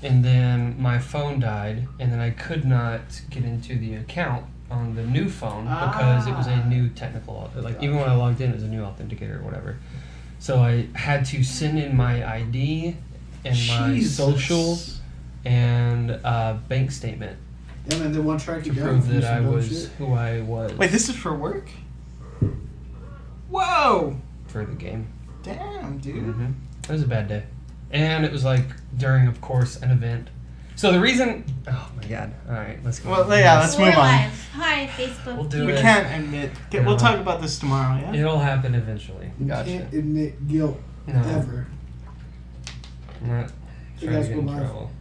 and then my phone died, and then I could not get into the account on the new phone because it was a new technical, like even when I logged in, it was a new authenticator or whatever. So I had to send in my ID and my social and bank statement Yeah, man, they want to track you to down. prove that I was who I was. Wait, this is for work? Whoa! For the game. Damn, dude. Mm-hmm. It was a bad day. And it was like during, of course, an event. So the reason... Oh, my God. All right, let's go. Well, yeah, let's move on. Live. Hi, Facebook. We'll do We it. can't admit... We'll talk about this tomorrow, yeah? It'll happen eventually. You Gotcha. can't admit guilt No. ever. I'm not You trying guys to get in go live. trouble.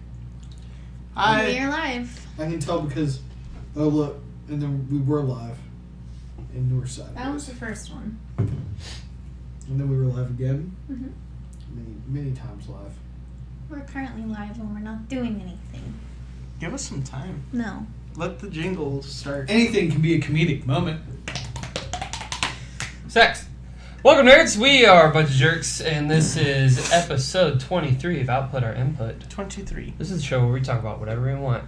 We're live. I can tell because, oh look, and then we were live in Northside. That was the first one. And then we were live again. Mm-hmm. Many times live. We're currently live and we're not doing anything. Give us some time. No. Let the jingle start. Anything can be a comedic moment. Sex. Welcome, nerds. We are a bunch of jerks, and this is episode 23 of Output Our Input. 23. This is the show where we talk about whatever we want.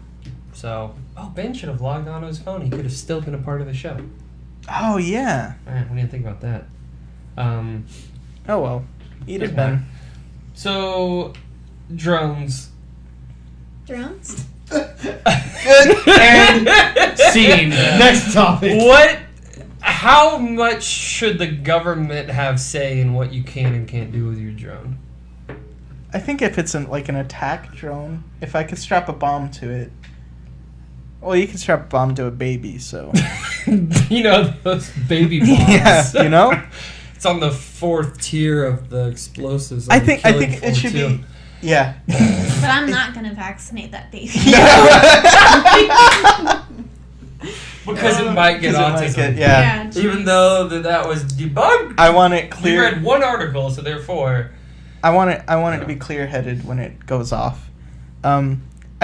So, Ben should have logged on to his phone. He could have still been a part of the show. Oh, yeah. Man, we didn't think about that. Oh, well. Eat it, Doesn't Ben. matter. So, drones. Drones? Good and scene. Next topic. How much should the government have say in what you can and can't do with your drone? I think if it's like an attack drone, if I could strap a bomb to it. Well, you can strap a bomb to a baby, so. You know, those baby bombs. Yeah, you know? It's on the 4th tier of the explosives. I think it should be. Yeah. But I'm not going to vaccinate that baby. Because it might get autism. Yeah. Even though that was debunked. I want it We clear. read one article, so therefore... I want it to be clear-headed when it goes off. I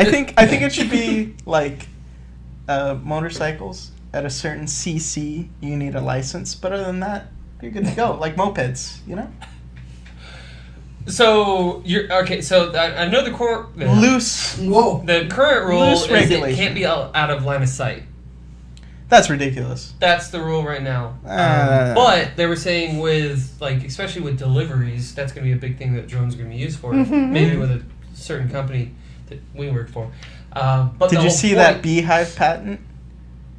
think it should be like motorcycles at a certain cc. You need a license, but other than that, you're good to go. Like mopeds, you know. So you're okay. So I know the Loose. Whoa. The current rule Loose is it regulation. can't be out of line of sight. That's ridiculous. That's the rule right now. But they were saying with, like, especially with deliveries, that's going to be a big thing that drones are going to be used for. Maybe with a certain company that we work for. But Did you see that beehive patent?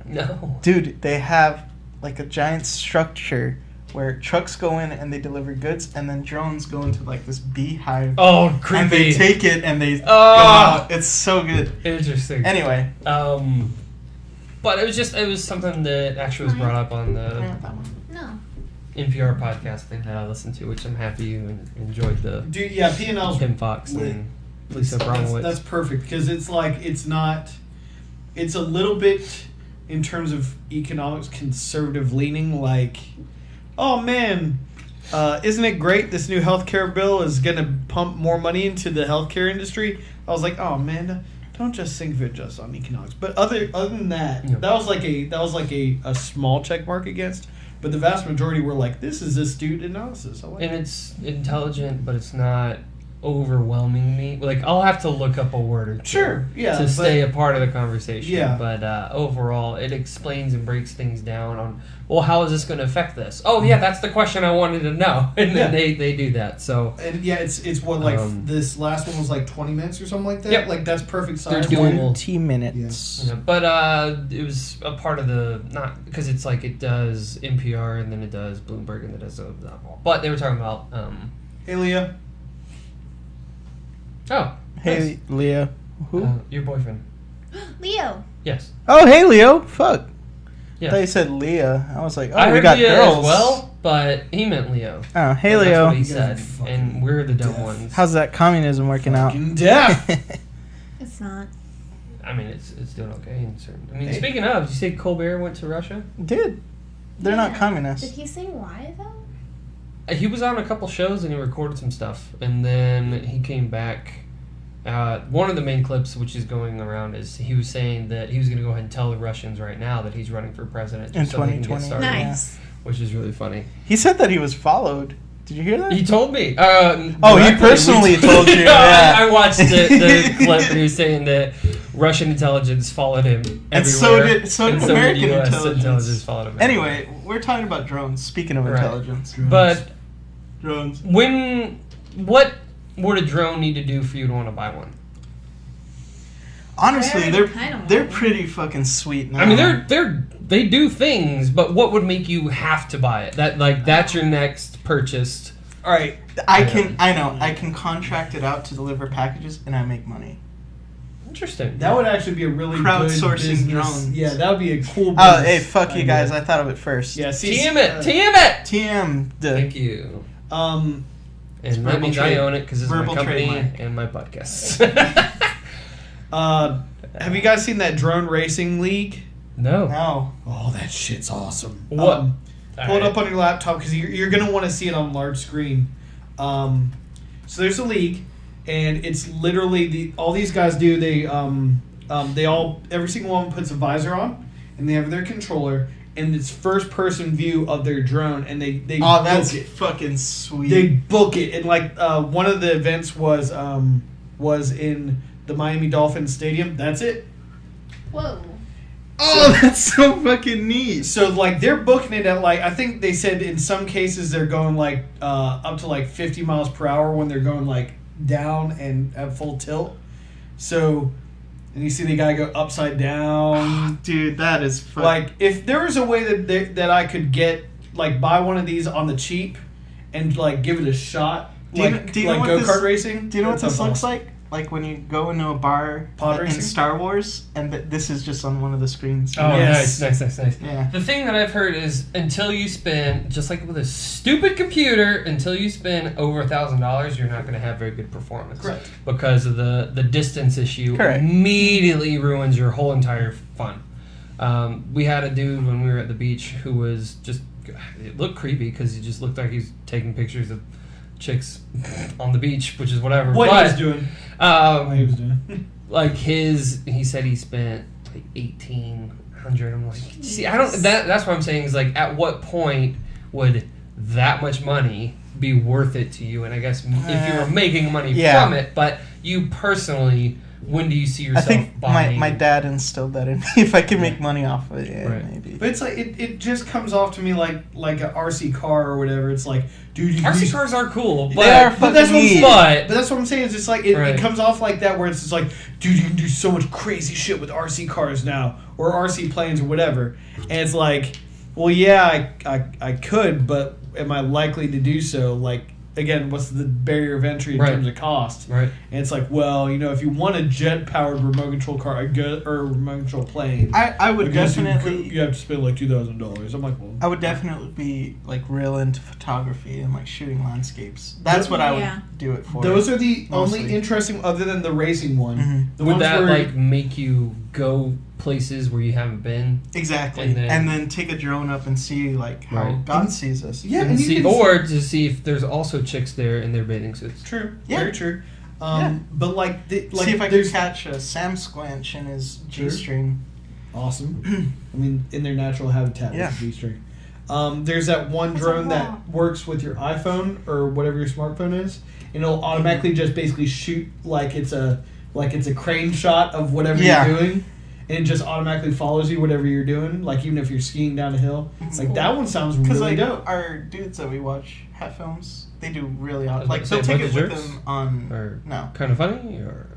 No. Dude, they have like a giant structure where trucks go in and they deliver goods, and then drones go into like this beehive. Oh, creepy. And they take it and they go out. It's so good. Interesting. Anyway. But it was something that actually was brought up on the No. NPR podcast thing that I listened to, which I'm happy you enjoyed the Dude, yeah, P&L's Tim Fox and Lisa Bromwich. That's perfect because it's like it's a little bit in terms of economics conservative leaning. Like, oh man, isn't it great? This new healthcare bill is gonna pump more money into the healthcare industry. I was like, oh man. Don't just think of it just on economics. But other than that, that was like a small check mark against. But the vast majority were like, this is astute analysis. I like and it's intelligent, but it's not overwhelming me. Like, I'll have to look up a word or two to stay a part of the conversation. Yeah. But overall, it explains and breaks things down on, well, how is this going to affect this? Oh, yeah, that's the question I wanted to know. And then they do that. So and yeah, it's what like this last one was like 20 minutes or something like that. Yep. Like that's perfect size. They're doable. 20 minutes. Yeah. But it was a part of the not because it's like it does NPR and then it does Bloomberg and it does but they were talking about Hey Leah. Oh, Hey, nice. Leo. Who? Your boyfriend. Leo. Yes. Oh, hey, Leo. Fuck. Yes. I thought you said Leah. I was like, oh, I we heard got Leah girls. as well, but he meant Leo. Oh, hey, And Leo. That's what he You guys are said, fucking and we're the dumb deaf. ones. How's that communism working out? Fucking deaf. It's not. I mean, it's doing okay in certain. I mean, Hey. speaking of, did you say Colbert went to Russia? Dude, they're not communists. Did he say why, though? He was on a couple shows and he recorded some stuff, and then he came back. One of the main clips, which is going around, is he was saying that he was going to go ahead and tell the Russians right now that he's running for president In so they can get 2020. started, Nice. which is really funny. He said that he was followed Did you hear that? He told me. He Directly, personally told you. Yeah. I watched the clip. He was saying that Russian intelligence followed him And everywhere. so did American US intelligence. followed him. Anyway, we're talking about drones. Speaking of Right. intelligence, But drones. what would a drone need to do for you to want to buy one? Honestly, I already kinda they're want one. pretty fucking sweet now. I mean, they do things, but what would make you have to buy it? That's your next purchase. All right. I can contract it out to deliver packages, and I make money. Interesting. That would actually be a really Crowdsourcing good business. drones. Yeah, that would be a cool business. Oh, hey, fuck you idea. guys! I thought of it first. Yeah, see, TM it. TM. Thank you. Um, And that verbal means trade- I own it because it's my verbal company trademark. and my podcast. have you guys seen that drone racing league? No. No. Oh, that shit's awesome. What? Pull it up on your laptop because you're gonna want to see it on large screen. So there's a league, and it's literally all these guys do. They all every single one puts a visor on, and they have their controller, and it's first person view of their drone, and they Oh, that's book it. fucking sweet. They book it, and like one of the events was in the Miami Dolphins stadium. That's it. Whoa. Oh, that's so fucking neat. So like they're booking it at like I think they said in some cases they're going like up to like 50 miles per hour when they're going like down and at full tilt. So and you see the guy go upside down. Dude, that is fucking... Like if there was a way that I could get like buy one of these on the cheap and like give it a shot, Do you like know what go-kart this- racing. Do you know what that this sounds looks awesome. like? Like when you go into a bar Pod in racing? Star Wars, and this is just on one of the screens. Oh, Yes. nice. Yeah. The thing that I've heard is until you spend, just like with a stupid computer, until you spend over $1,000, you're not going to have very good performance. Correct. Because of the distance issue Correct. immediately ruins your whole entire fun. We had a dude when we were at the beach who was just, it looked creepy because he just looked like he was taking pictures of chicks on the beach, which is whatever. What but, he was doing. What he was doing. like he said he spent like 1,800. I'm like, see, I don't. That's what I'm saying is like, at what point would that much money be worth it to you? And I guess if you were making money from it, but you personally, when do you see I yourself think buying? my dad instilled that in me. If I could make money off of it, yeah, Right. maybe. But it's like it just comes off to me like an RC car or whatever. It's like, dude, you RC cars are cool, but They are But that's fucking what I'm neat. saying. But that's what I'm saying. It's just like it Right. comes off like that, where it's just like, dude, you can do so much crazy shit with RC cars now, or RC planes or whatever. And it's like, well, yeah, I could, but am I likely to do so? Like, again, what's the barrier of entry in Right. terms of cost? right. And it's like, well, if you want a jet powered remote control car, or remote control plane, I would I guess definitely. you have to spend like $2,000. I'm like, well, I would definitely be like real into photography and like shooting landscapes. That's what I Yeah. would do it for. those are the mostly. only interesting, other than the racing one. Mhm. The Would ones that where like make you go places where you haven't been? Exactly, And and then- then take a drone up and see like how Right. God sees us. Yeah, And and you see, can or to see if there's also chicks there in their bathing suits. True. Yeah. Very true. Yeah. But like See if I can there's catch a Sam Squanch in his Sure. G-string. awesome. I mean, in their natural habitat, Yeah. with the G-string. There's that one That's a drone lot. that works with your iPhone or whatever your smartphone is, and it'll automatically just basically shoot like it's a crane shot of whatever Yeah. you're doing, and it just automatically follows you whatever you're doing. Like even if you're skiing down a hill, like cool. that one sounds Because really like dope. our dudes that we watch hat films, they do really I was awesome. about Like to say, they'll take it Bunch with of them on. Or No, kind of funny, or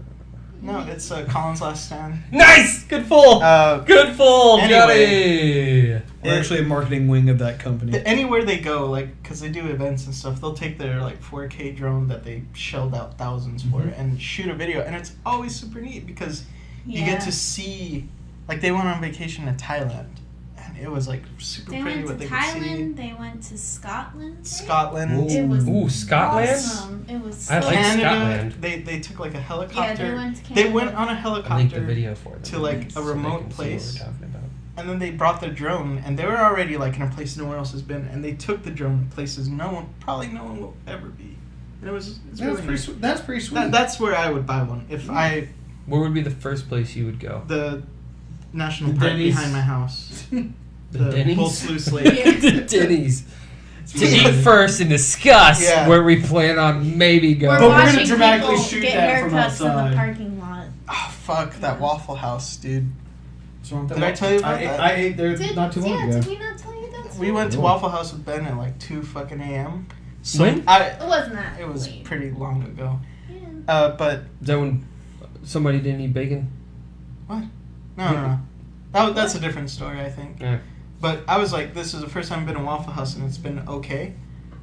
no, it's Colin's Last Stand. nice, good pull, good pull, anyway. Johnny. We're actually a marketing wing of that company. Anywhere they go, like, because they do events and stuff, they'll take their like 4K drone that they shelled out thousands for and shoot a video, and it's always super neat because you get to see. Like they went on vacation to Thailand, and it was like super They pretty went what to they could see. Thailand. They went to Scotland. right? Scotland. It was Ooh, Scotland? awesome. It was so I like Canada, Scotland. they took like a helicopter. Yeah, they went to They Canada. went on a I linked the helicopter, video for them to, like, a so they remote can see what place. we're talking about. and then they brought their drone, and they were already like in a place no one else has been, and they took the drone to places no one will ever be. And it's That's really pretty neat. sweet. That's pretty sweet. That's where I would buy one if Where would be the first place you would go? the national The park Denny's. behind my house. The Denny's? Bull Sluice Lake. Yeah. The Denny's. to eat first and discuss Yeah. where we plan on maybe going. But we're watching gonna dramatically people shoot get that from haircuts in outside. the parking lot. Oh, fuck, that Waffle House, dude. So Did I tell you about that? I ate there not too long ago. Did we not tell you that? We went to Really? Waffle House with Ben at like 2 fucking a.m. So When? It wasn't that. It was late. pretty long ago. Yeah. But Is that when somebody didn't eat bacon? no. That's a different story, I think. Yeah. But I was like, this is the first time I've been to Waffle House and it's been okay.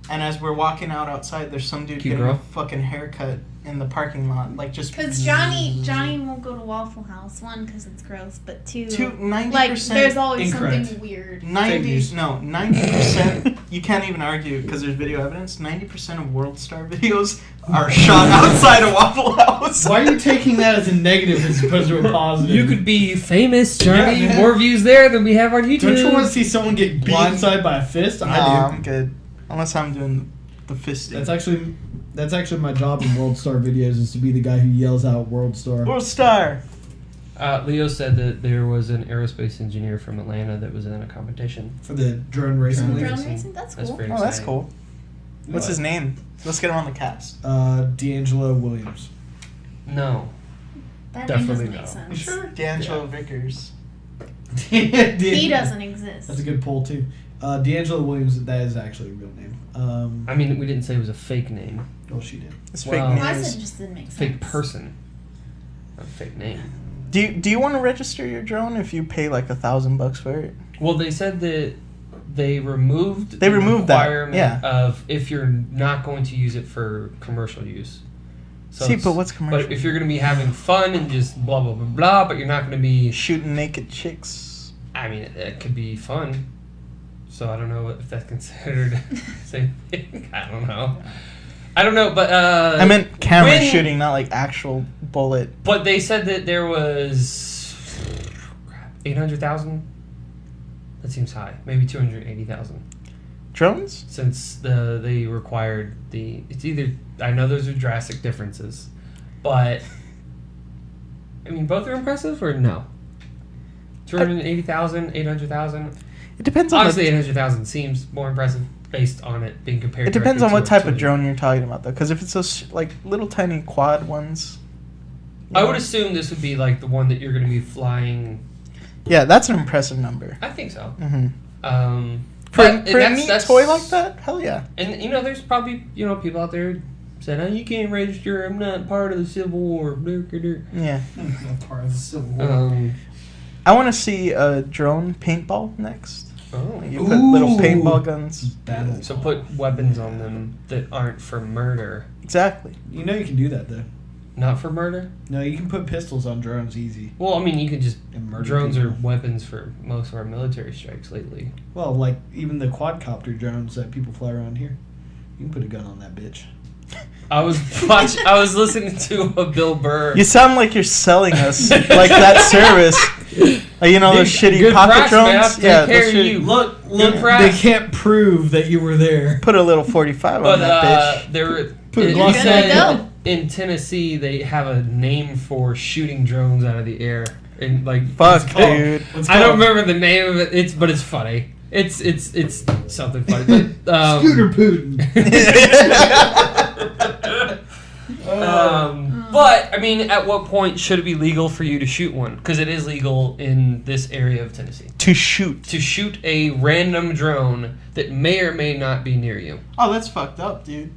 And as we're walking out outside, there's some dude Cute getting girl. a fucking haircut in the parking lot, like just. Because Johnny won't go to Waffle House. One, because it's gross, but two, 90%. like there's always incorrect. something weird. 90%. You can't even argue because there's video evidence. 90% of World Star videos are shot outside of Waffle House. Why are you taking that as a negative as opposed to a positive? You could be famous, Johnny. Yeah, man. More views there than we have on YouTube. Don't you want to see someone get beat One- inside by a fist? No, I do. I'm good. Unless I'm doing the fisting. That's actually my job in World Star videos is to be the guy who yells out World Star. World Star. Leo said that there was an aerospace engineer from Atlanta that was in a competition. For the drone racing Drone league. Drone racing. racing, that's That's cool. pretty Oh, that's exciting. cool. What's his name? Let's get him on the cast. D'Angelo Williams. No. That Definitely name doesn't no. make sense. D'Angelo Vickers. He doesn't exist. That's a good poll too. D'Angelo Williams, that is actually a real name. I mean, we didn't say it was a fake name. Oh, she did. It's Well, fake I said names. it just didn't make sense. Fake person. Not a fake name. Do you want to register your drone if you pay like $1,000 for it? Well, they said that they removed They the removed that, requirement yeah. of if you're not going to use it for commercial use. So See, it's- but what's commercial? But if you're going to be having fun and just blah blah blah blah, but you're not going to be, Shooting naked chicks. I mean, it could be fun. So I don't know if that's considered same thing. I don't know, but I meant camera when- shooting, not like actual bullet. But they said that there was 800,000. That seems high. Maybe 280,000. Drones? Since they required the, it's either, I know those are drastic differences, but I mean both are impressive or no? 280,000, 800,000. It depends on Honestly, the, 800,000 seems more impressive based on it being compared. it depends directly on what to type of 200. drone you're talking about though, because if it's those like little tiny quad ones. you I know. would assume this would be like the one that you're going to be flying. Yeah, that's an impressive number. I think so. Mm-hmm. For For a neat toy like that, hell yeah. And you know, there's probably people out there saying, "Oh, you can't register. I'm not part of the Civil War." Yeah. Part of the Civil War. I want to see a drone paintball next. Oh. You put little Ooh. paintball guns. Battle. So put weapons on them that aren't for murder. Exactly. You know you can do that though. Not for murder? No, you can put pistols on drones easy. Well, I mean, you can just And murder drones people. are weapons for most of our military strikes lately. Well, like even the quadcopter drones that people fly around here. You can put a gun on that bitch. I was listening to a Bill Burr. You sound like you're selling us like that service. Like, you know those shitty Good pocket price, man. I'll drones? take Yeah, care those of shitty- you. Look, Good price. they can't prove that you were there. Put a little 45 But on that bitch. there, Put a it gloss said on it. in Tennessee they have a name for shooting drones out of the air. And like, Fuck, it's called- dude. I don't remember the name of it. But it's funny. It's something funny. But, Scooter Putin. But I mean, at what point should it be legal for you to shoot one? Because it is legal in this area of Tennessee To shoot. to shoot a random drone that may or may not be near you. Oh, that's fucked up, dude.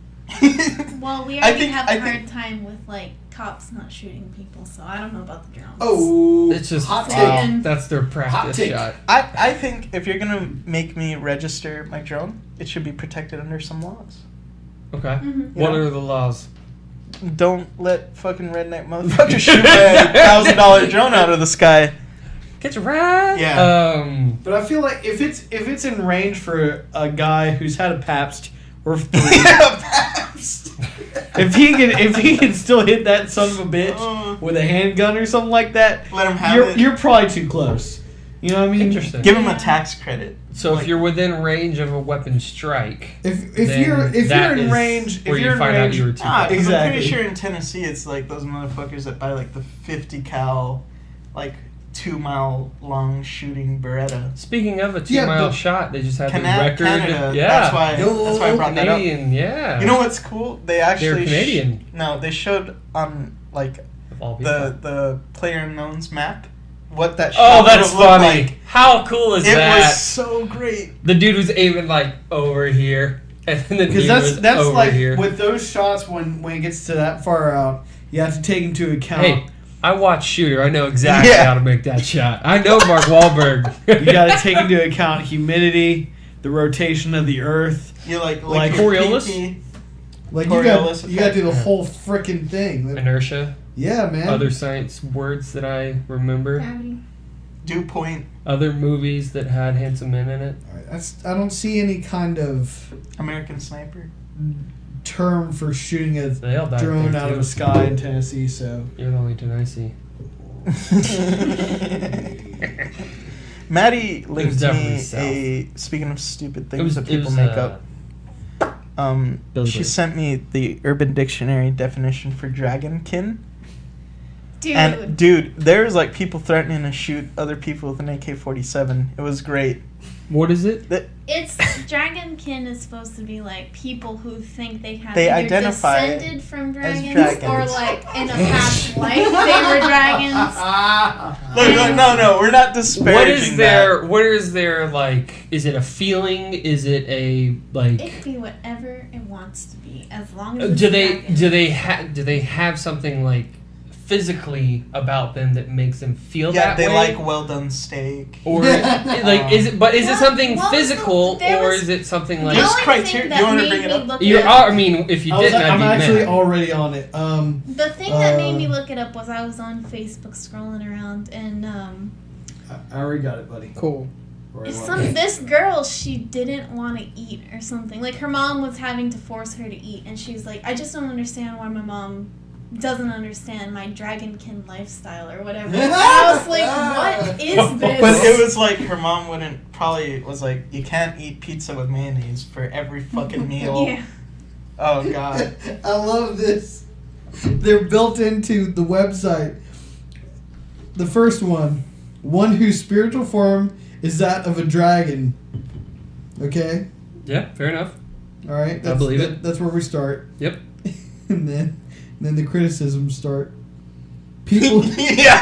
Well, we I already think- have I a hard think- time with like cops not shooting people, so I don't know about the drones. Oh, It's just hot take. that's their practice take. shot. I think if you're gonna make me register my drone, it should be protected under some laws. Okay. Mhm. What Yeah. are the laws? Don't let fucking redneck motherfuckers shoot my $1,000 drone out of the sky. Get your right. Yeah. But I feel like if it's in range for a guy who's had a Pabst or three, if he can still hit that son of a bitch with a handgun or something like that, Let him have it. you're probably too close. You know what I mean? Interesting. Give him a tax credit. So Like- if you're within range of a weapon strike, If then you're that in is range, where if you're you in find out range, you were too Ah, close. Exactly. I'm pretty sure in Tennessee it's like those motherfuckers that buy like the 50 cal, like 2-mile long shooting Beretta. Speaking of a 2-mile shot, they just had the record. Canada. Yeah, that's why I brought Canadian, that up. Yeah. You know what's cool? They actually They're Canadian. no, they showed on like Of all people. the PlayerUnknown's map what that shot Oh, that's would have looked funny. like. How cool is It that? was so great. The dude was aiming like over here, and then the dude was that's over like here. with those shots when it gets to that far out, you have to take into account. Hey, I watched Shooter. I know exactly Yeah. how to make that shot. I know Mark Wahlberg. You got to take into account humidity, the rotation of the Earth. You like Like your Coriolis? pinky. Like Coriolis you got to do the effect. whole freaking thing. Inertia. Yeah, man. Other science words that I remember. Gravity. Dew point. Other movies that had handsome men in it. All right, I don't see any kind of American Sniper. term for shooting a They all died drone there, out too. of the sky in Tennessee. So You're the only two I see. Maddie linked definitely me south. speaking of stupid things It was that people it was, make up. Billy She Boy. sent me the Urban Dictionary definition for dragonkin. Dude. And dude, there's like people threatening to shoot other people with an AK-47. It was great. What is it? It's dragonkin is supposed to be like people who think they have They either identify descended from as dragons, or dragons. like in a past life they were dragons. Look, no, we're not disparaging What is there like? Is it a feeling? Is it a like? It can be whatever it wants to be, as long as it's Do dragon. they have something like physically about them that makes them feel Yeah, that they way? like well done steak. Or like is it? But is it something Well, physical, there or was- is it something The like? There's only criteria- thing that you wanna made bring it me up? look You it are. up- I mean, if you I was didn't, like, I'm I'd be actually mad. already on it. The thing that made me look it up was I was on Facebook scrolling around, and I already got it, buddy. Cool. this girl, she didn't want to eat or something. Like her mom was having to force her to eat, and she's like, I just don't understand why my mom doesn't understand my dragonkin lifestyle or whatever. And I was like, what is this? But it was like her mom was like, you can't eat pizza with mayonnaise for every fucking meal. Yeah. Oh god. I love this. They're built into the website. The first one whose spiritual form is that of a dragon. Okay? Yeah, fair enough. All right? I believe it. That's where we start. Yep. And then the criticisms start. People Yeah,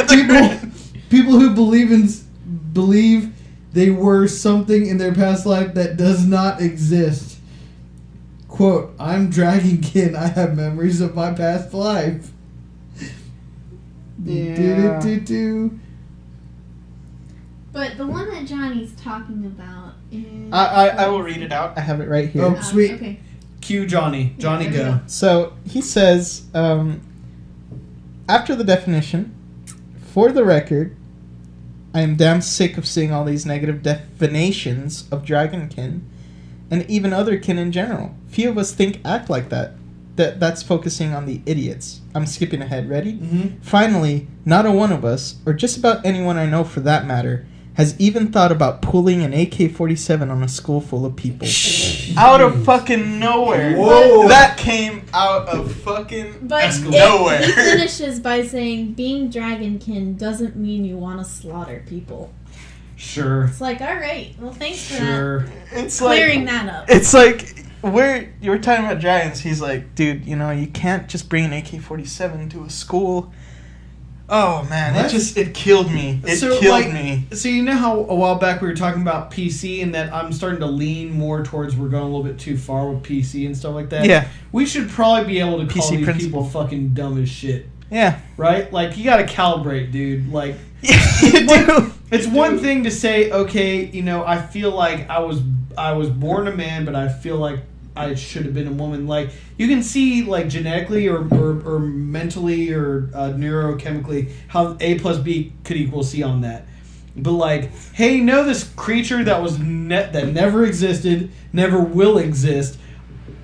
people who believe they were something in their past life that does not exist. Quote, I'm Dragonkin. I have memories of my past life. Yeah. Do. But the one that Johnny's talking about is... I will read it out. I have it right here. Oh, sweet. Okay. Cue Johnny. Johnny, Yeah, there we go. go. So he says, after the definition, for the record, I am damn sick of seeing all these negative definitions of dragonkin and even other kin in general. Few of us act like that. That's focusing on the idiots. I'm skipping ahead. Ready? Mm-hmm. Finally, not a one of us, or just about anyone I know for that matter, has even thought about pulling an AK-47 on a school full of people. Out of fucking nowhere. Whoa. That came out of fucking But nowhere. he finishes by saying, being dragonkin doesn't mean you want to slaughter people. Sure. It's like, all right, well, thanks for Sure. It's clearing like, that up. it's like, you were talking about dragons. He's like, dude, you can't just bring an AK-47 to a school. Oh man, What? it killed me. It killed me. So you know how a while back we were talking about PC and that I'm starting to lean more towards we're going a little bit too far with PC and stuff like that? Yeah. We should probably be able to call PC these principle. people fucking dumb as shit. Yeah. Right? Like, you gotta calibrate, dude. Like, You do. it's one thing to say, okay, I feel like I was born a man, but I feel like I should have been a woman. Like, you can see, like, genetically or mentally or neurochemically how A plus B could equal C on that. But, like, hey, this creature that was that never existed, never will exist,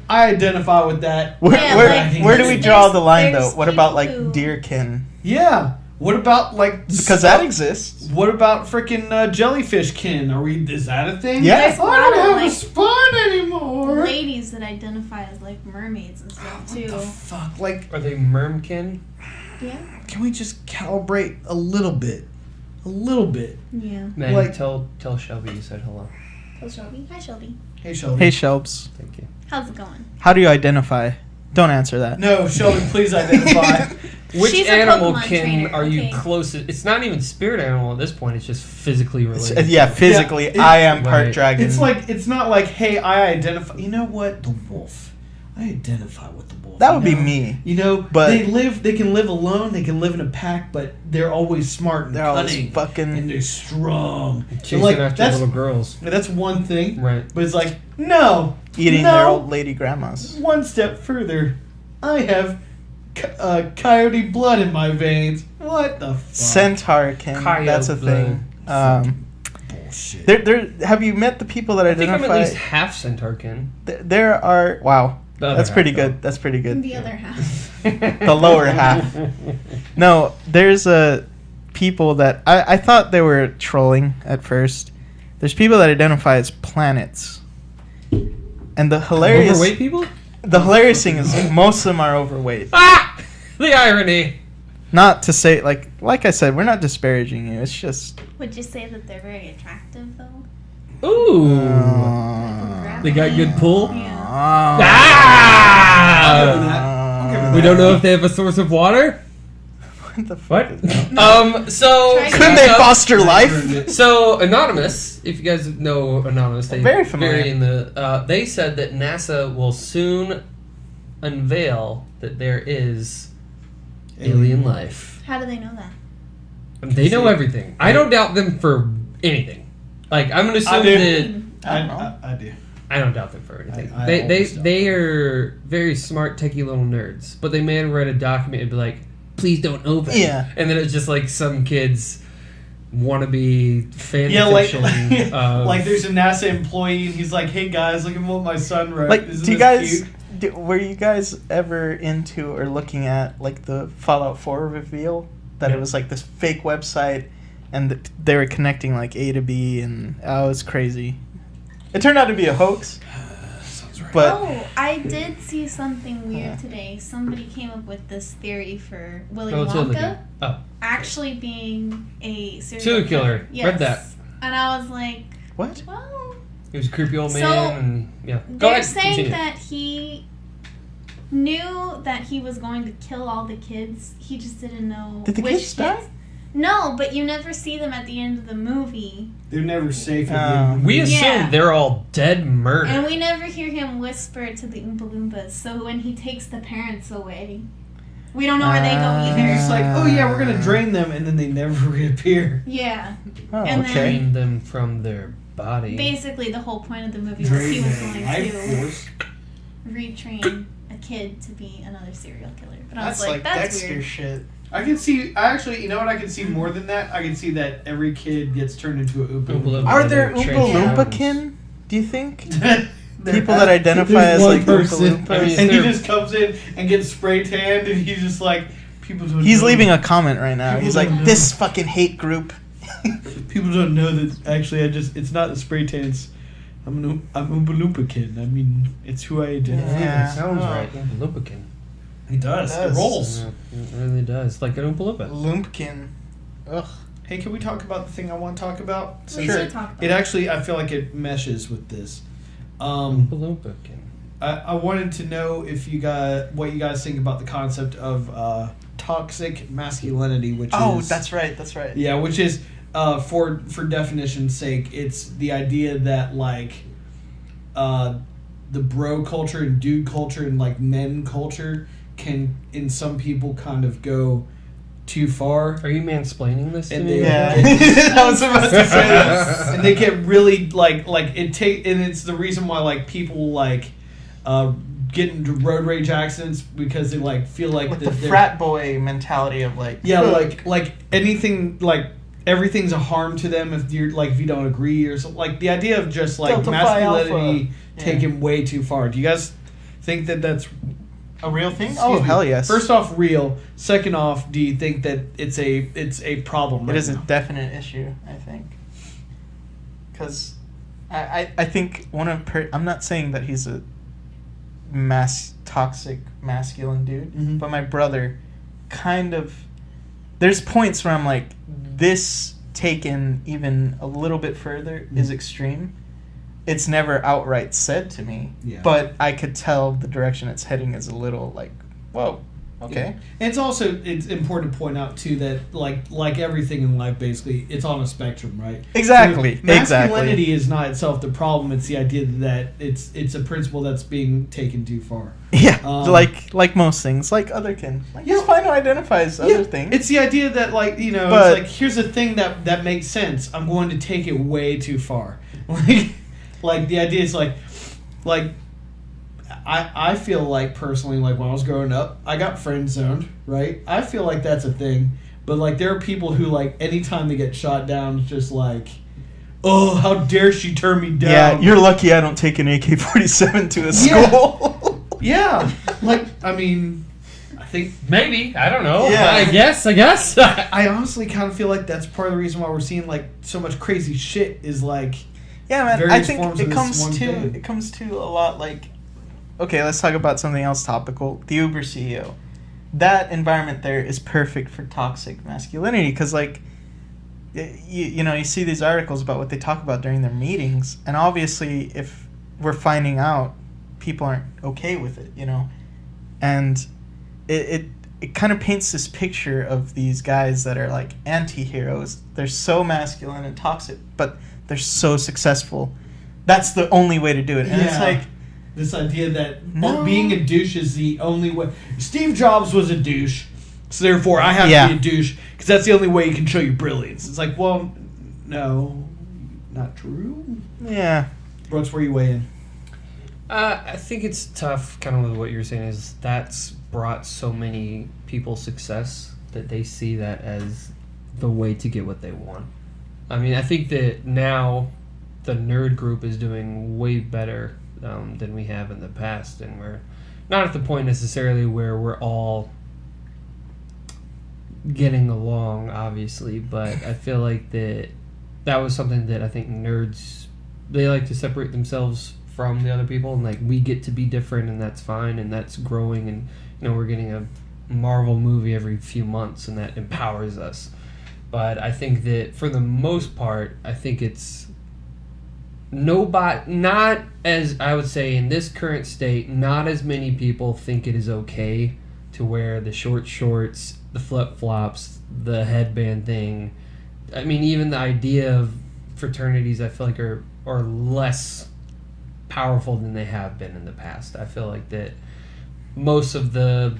I identify with that. Where do we draw the line, though? there's What about, like, people who- deerkin? Yeah. What about, like... Because that exists. What about freaking jellyfish kin? Is that a thing? Yeah. There's a I lot don't of, have a like, spine anymore. ladies that identify as, like, mermaids and stuff, too. What the fuck? Like, Are they mermkin? Yeah. can we just calibrate a little bit? a little bit. Yeah. Man, Like- tell Shelby you said hello. Tell Shelby. Hi, Shelby. Hey, Shelby. Hey, Shelbs. Thank you. How's it going? How do you identify? Don't answer that. No, Shelby, please identify. Which She's a animal Pokemon can trainer, are you okay. closest? It's not even spirit animal at this point. It's just physically related. Yeah, physically, Yeah, it- I am part Right. dragon. It's not like, hey, I identify. You know what? The wolf. I identify with the wolf. That you would be know? me. You know, But- they can live alone, they can live in a pack, but they're always smart and They're always cunning. fucking- And they're strong. Chasing Like, after that's- little girls. That's one thing. Right. But it's like, no. Eating no. their old lady grandmas. One step further. I have coyote blood in my veins. What the fuck? Centaur kin. Coyote That's a thing. Bullshit. There. Have you met the people that I think I'm identify? at least half centaurkin. There are. Wow. The other That's half, pretty though. good. That's pretty good. The other half. The lower half. No, there's people that I thought they were trolling at first. There's people that identify as planets, and the hilarious Overweight people? the hilarious thing is most of them are overweight. Ah! The irony. Not to say like I said, we're not disparaging you. It's just Would you say that they're very attractive, though? Ooh. They got good pull? Yeah. I'll give him that. I'll give him We that. don't know if they have a source of water? What the fuck? What? So... Try Couldn't they foster life? So Anonymous, if you guys know Anonymous, they Very familiar. in the. They said that NASA will soon unveil that there is alien life. How do they know that? They know everything. I don't doubt them for anything. Like I'm gonna I assume do. that I don't know. I do. I don't doubt them for anything. I they always doubt they are very smart, techie little nerds. But they may read a document and be like, "Please don't open." Yeah. And then it's just like some kids wannabe fan Yeah, like fiction. of- like there's a NASA employee and he's like, "Hey guys, look at what my son wrote." Like, Isn't do you this guys cute?" were you guys ever into or looking at like the Fallout 4 reveal that it was like this fake website and they were connecting like A to B and it was crazy. It turned out to be a hoax. Sounds right. But Oh, I did see something weird Yeah. today. Somebody came up with this theory for Willy Oh, it's Wonka illegal. Oh, actually being a serial killer. Yes. Read that. And I was like, what? well, He was a creepy old man. So, and yeah. Go they're ahead. saying Continue. that he knew that he was going to kill all the kids. He just didn't know Did the which kids die? No, but you never see them at the end of the movie. They're never safe. At the We assume Yeah. they're all dead murdered. And we never hear him whisper to the Oompa Loompas. So when he takes the parents away, we don't know where they go And you're either. just like, "Oh yeah, we're gonna drain them," and then they never reappear. Yeah. Oh, And okay. Drain them from their body. Basically, the whole point of the movie was Drain he was their going life to force. retrain a kid to be another serial killer. But I was That's like, like that's Dexter weird. shit. I can see. Actually, you know what? I can see more than that. I can see that every kid gets turned into a Oompa Oompa Loompa. Loompa. Are there They're Oompa transformers. Loompa kin? Do you think? There People has- that identify there's as, one like, person, Oompa Loompas. I mean, and he they're- just comes in and gets spray tanned, and he's just like, people don't. He's know. leaving a comment right now. He's like, People don't this fucking hate group. People don't know that. Actually, it's not the spray tan. It's I'm Oompa Loompa kid. I mean, it's who I identify. Yeah. It sounds Oh. right. Oompa Loompa-kin. He does. It does. It rolls. Yeah, it really does. Like an Oompa Loompa. Lumpkin. Ugh. Hey, can we talk about the thing I want to talk about? We Sure. should talk about It actually, I feel like it meshes with this. Oompa Loompa-kin. I wanted to know if you guys, what you guys think about the concept of toxic masculinity, which Oh, is that's right. That's right. yeah, which is for definition's sake, it's the idea that like the bro culture and dude culture and like men culture can in some people kind of go too far. Are you mansplaining this to And me? they- Yeah. I was about to say that. And they get really like it take, and it's the reason why like people like get into road rage accidents because they like feel like With that the they're- frat boy mentality of like, yeah, ugh. like anything like everything's a harm to them if you're like if you don't agree or something. Like the idea of just like Delta Phi masculinity Alpha. Yeah. taken way too far. Do you guys think that that's a real thing? excuse Oh, me, hell yes. First off, real. Second off, do you think that it's a problem? It right is a now? definite issue, I think. Because I think I'm not saying that he's a toxic masculine dude, Mhm. but my brother kind of, there's points where I'm like, this taken even a little bit further is extreme. It's never outright said to me, but I could tell the direction it's heading is a little like, whoa, okay. Yeah. It's important to point out too that like everything in life, basically, it's on a spectrum, right? Exactly. So masculinity is not itself the problem. It's the idea that it's a principle that's being taken too far. Yeah, like most things, like other kin. Like, he's fine to identify as other things. It's the idea that it's like, here's a thing that makes sense. I'm going to take it way too far. Like the idea is like I feel like personally, like when I was growing up, I got friend zoned, right? I feel like that's a thing. But like there are people who like anytime they get shot down, it's just like, oh, how dare she turn me down? Yeah, you're lucky I don't take an AK-47 to a school. Yeah. Like, I mean, I think maybe, I don't know. Yeah. I guess. I honestly kind of feel like that's part of the reason why we're seeing like so much crazy shit is like, yeah, man. I think it it comes to a lot like, okay, let's talk about something else topical. The Uber CEO. That environment there is perfect for toxic masculinity because, like, you see these articles about what they talk about during their meetings, and obviously, if we're finding out, people aren't okay with it, and it kind of paints this picture of these guys that are like anti-heroes. They're so masculine and toxic, but they're so successful. That's the only way to do it, and it's like. This idea that being a douche is the only way. Steve Jobs was a douche, so therefore I have to be a douche because that's the only way you can show your brilliance. It's like, well, no, not true. Yeah. Brooks, where you weigh in? I think it's tough, kind of with what you're saying, is that's brought so many people success that they see that as the way to get what they want. I mean, I think that now the nerd group is doing way better than we have in the past, and we're not at the point necessarily where we're all getting along, obviously, but I feel like that was something that I think nerds, they like to separate themselves from the other people, and like we get to be different, and that's fine, and that's growing, and we're getting a Marvel movie every few months, and that empowers us. But I think that for the most part, I think it's not as, I would say, in this current state, not as many people think it is okay to wear the short shorts, the flip-flops, the headband thing. I mean, even the idea of fraternities, I feel like are less powerful than they have been in the past. I feel like that most of the...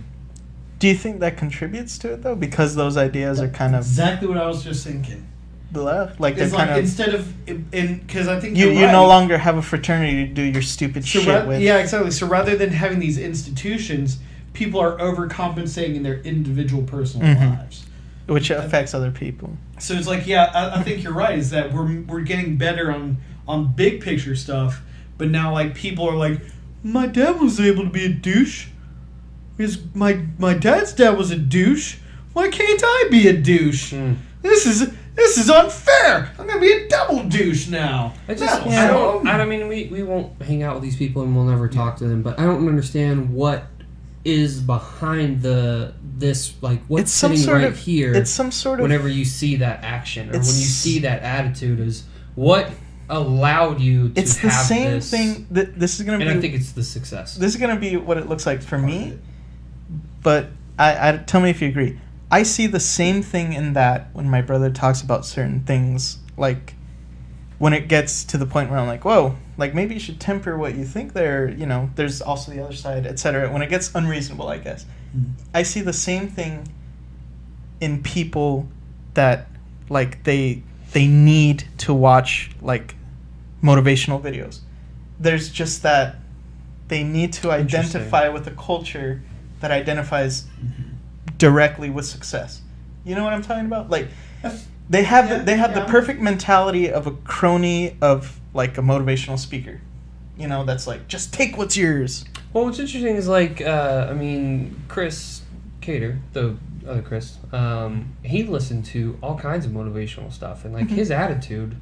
Do you think that contributes to it, though? Because those ideas are kind of... Exactly what I was just thinking. Like it's they're kind of, instead of, because I think you right. no longer have a fraternity to do your stupid shit with. Yeah, exactly. So rather than having these institutions, people are overcompensating in their individual personal lives, which affects other people. So it's like, I think you're right. Is that we're getting better on big picture stuff, but now like people are like, my dad was able to be a douche. Because my dad's dad was a douche. Why can't I be a douche? This is unfair. I'm gonna be a double douche now. I mean, we won't hang out with these people and we'll never talk to them. But I don't understand what is behind this like what's sitting right here. It's some sort of. Whenever you see that action or when you see that attitude, is what allowed you to it's the have same this thing. This is gonna be. And I think it's the success. This is gonna be what it looks like for me. But I tell me if you agree. I see the same thing in that when my brother talks about certain things, like when it gets to the point where I'm like, whoa, like maybe you should temper what you think there, there's also the other side, etc. When it gets unreasonable, I guess. I see the same thing in people that like they need to watch like motivational videos. There's just that they need to identify with a culture that identifies directly with success. You know what I'm talking about? Like they have the perfect mentality of a crony of like a motivational speaker. That's like just take what's yours. Well, what's interesting is like Chris Cater, the other Chris, he listened to all kinds of motivational stuff, and like his attitude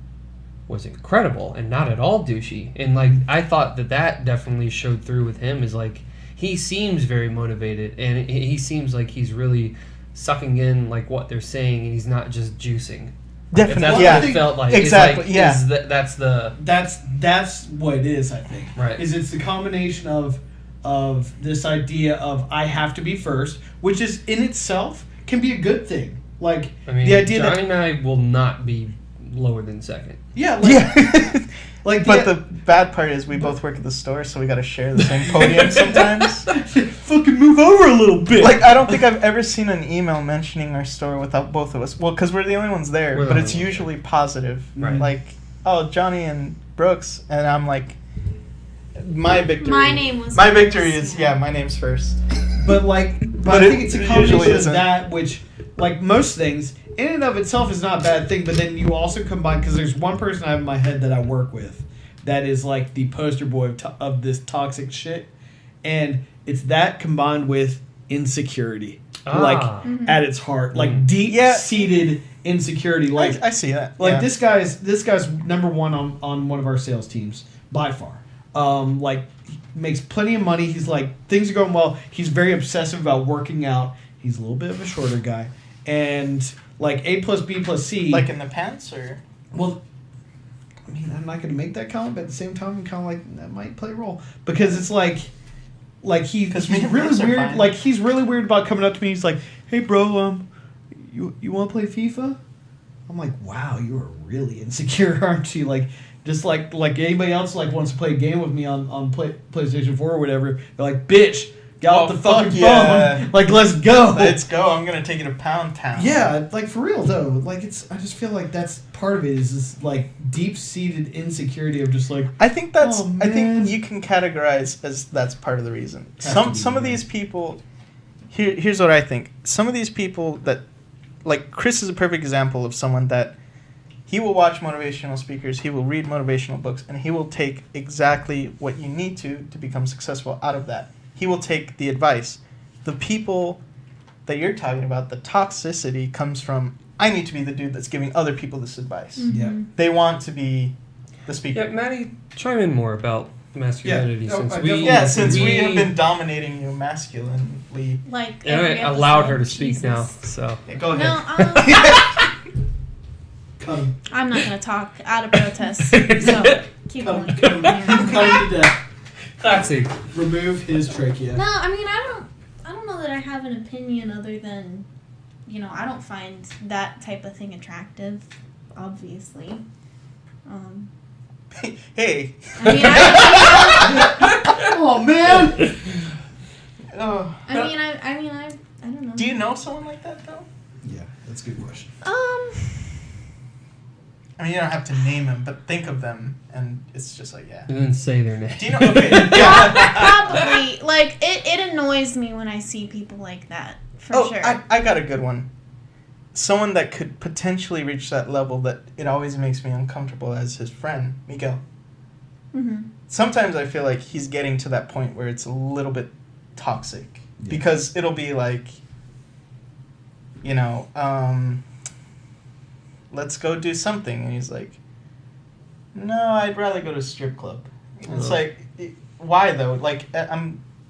was incredible and not at all douchey. And like I thought that definitely showed through with him. Is like he seems very motivated, and he seems like he's really sucking in like what they're saying, and he's not just juicing. Definitely, If that's yeah. what it felt like. Exactly, It's like, yeah. That's what it is, I think. Right. It's the combination of this idea of I have to be first, which is in itself can be a good thing. Like I mean, the idea Johnny and I will not be lower than second. Like But the bad part is we both work at the store, so we got to share the same podium sometimes. fucking move over a little bit. Like, I don't think I've ever seen an email mentioning our store without both of us. Well, because we're the only ones there, We're the but only it's ones usually positive. Right. Like, oh, Johnny and Brooks, and I'm like, my victory. My name was My first, victory is, yeah. my name's first. But But I think it's a it combination usually of isn't. that, which, like most things, in and of itself is not a bad thing. But then you also combine, because there's one person I have in my head that I work with, that is like the poster boy of this toxic shit, and it's that combined with insecurity, like at its heart, like deep-seated insecurity. Like I see that. Like yeah. this guy's number one on one of our sales teams by far. Like he makes plenty of money. He's like things are going well. He's very obsessive about working out. He's a little bit of a shorter guy, and like A plus B plus C. Like in the pants, or Well, I mean, I'm not going to make that comment, but at the same time, I'm kind of like that might play a role because it's like he's 'Cause me and really Bruce are weird. fine. Like he's really weird about coming up to me. He's like, "Hey, bro, you want to play FIFA?" I'm like, "Wow, you are really insecure, aren't you?" Like just like anybody else like wants to play a game with me on PlayStation 4 or whatever. They're like, "Bitch, get off the fuck fucking yeah. phone! Like, let's go." let's go. I'm gonna take you to Pound Town. Yeah, like for real though. Like I just feel like that's part of it is this like deep seated insecurity of just like I think that's. Oh, I man. think you can categorize as that's part of the reason. Has to be, Some of yeah. these people. Here's what I think. Some of these people that, like Chris is a perfect example of someone that, he will watch motivational speakers, he will read motivational books, and he will take exactly what you need to become successful out of that. He will take the advice. The people that you're talking about, the toxicity comes from, I need to be the dude that's giving other people this advice. yeah. They want to be the speaker. Yeah, Maddie, chime in more about masculinity Yeah. since I we definitely- Since we have been dominating you masculinely. Like and every I allowed episode. her to speak Jesus. now. So Yeah, go ahead. No, Cut him. I'm not gonna talk out of protest. So keep Cut going. him. Cut him to death. toxic. Remove his trachea. No, I mean I don't know that I have an opinion other than, I don't find that type of thing attractive. Obviously. Hey. I mean, Oh man. Oh. I don't know. Do you know someone like that though? Yeah, that's a good question. I mean, you don't have to name them, but think of them, and it's just like, yeah. And then say their name. Do you know? Okay. Yeah. Probably. Like it annoys me when I see people like that. For sure. I got a good one. Someone that could potentially reach that level that it always makes me uncomfortable as his friend, Miguel. Mm-hmm. Sometimes I feel like he's getting to that point where it's a little bit toxic. Yeah. Because it'll be like, let's go do something. And he's like, no, I'd rather go to a strip club. It's like, why though? Like,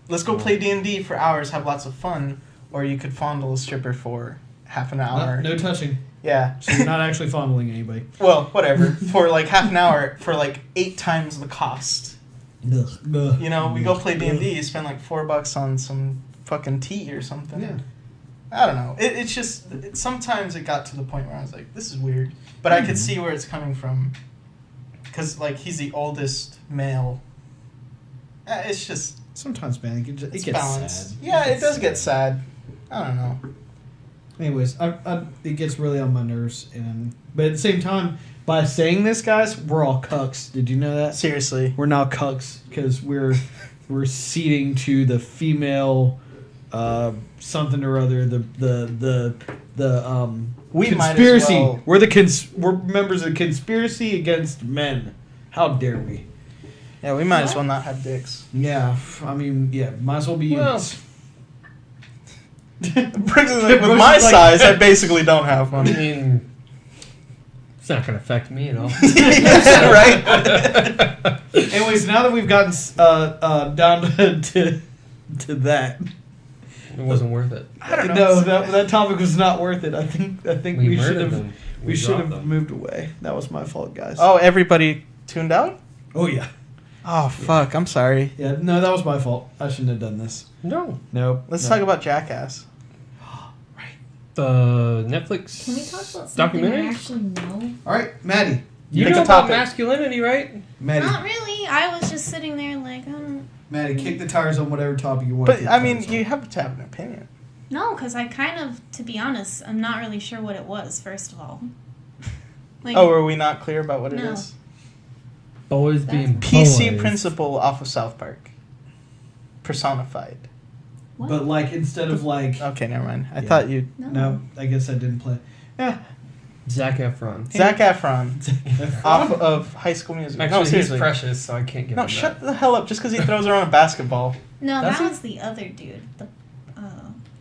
let's go play D&D for hours, have lots of fun, or you could fondle a stripper for half an hour. No touching. Yeah. So you're not actually fondling anybody. Well, whatever. For like half an hour, for like 8 times the cost. We go play D&D, you spend like $4 on some fucking tea or something. Yeah. I don't know. It's just, sometimes it got to the point where I was like, this is weird. But I could see where it's coming from. Because, like, he's the oldest male. It's just, Sometimes, man, it it's gets balanced. sad. Yeah, it does get sad. I don't know. Anyways, it gets really on my nerves, but at the same time, by saying this, guys, we're all cucks. Did you know that? Seriously. We're now cucks because we're ceding to the female something or other. We might as conspiracy. well- We're members of the conspiracy against men. How dare we? Yeah, we might as well not have dicks. Yeah, I mean, yeah, might as well be Well, units. With Bruce my is like- size, I basically don't have I one. mean, it's not going to affect me at all. Right? Anyways, now that we've gotten down to that, It wasn't worth it. I don't know. No, that topic was not worth it. I think we should murdered have them. we should dropped have them. moved away. That was my fault, guys. Oh, everybody tuned out? Oh yeah. Oh, fuck. I'm sorry. Yeah, no, that was my fault. I shouldn't have done this. No. Nope. Let's talk about Jackass. The Netflix Can we talk about something documentary? I actually know? All right, Maddie. You Pick know a about topic. masculinity, right? Maddie. Not really. I was just sitting there like, Maddie, kick the tires on whatever topic you want. But, to kick I the mean, tires you on. have to have an opinion. no, because I kind of, to be honest, I'm not really sure what it was, first of all. Like, Oh, were we not clear about what it No. is? Boys That's being PC boys. principal off of South Park. Personified. what? But like instead of like Okay, never mind. I Yeah. thought you... no, I guess I didn't play. Yeah. Zac Efron. Zac Efron. Off of High School Musical. Actually, No, he's seriously. precious, so I can't give No, him shut that. the hell up. Just because he throws around a basketball. No, Does that he? was the other dude. The,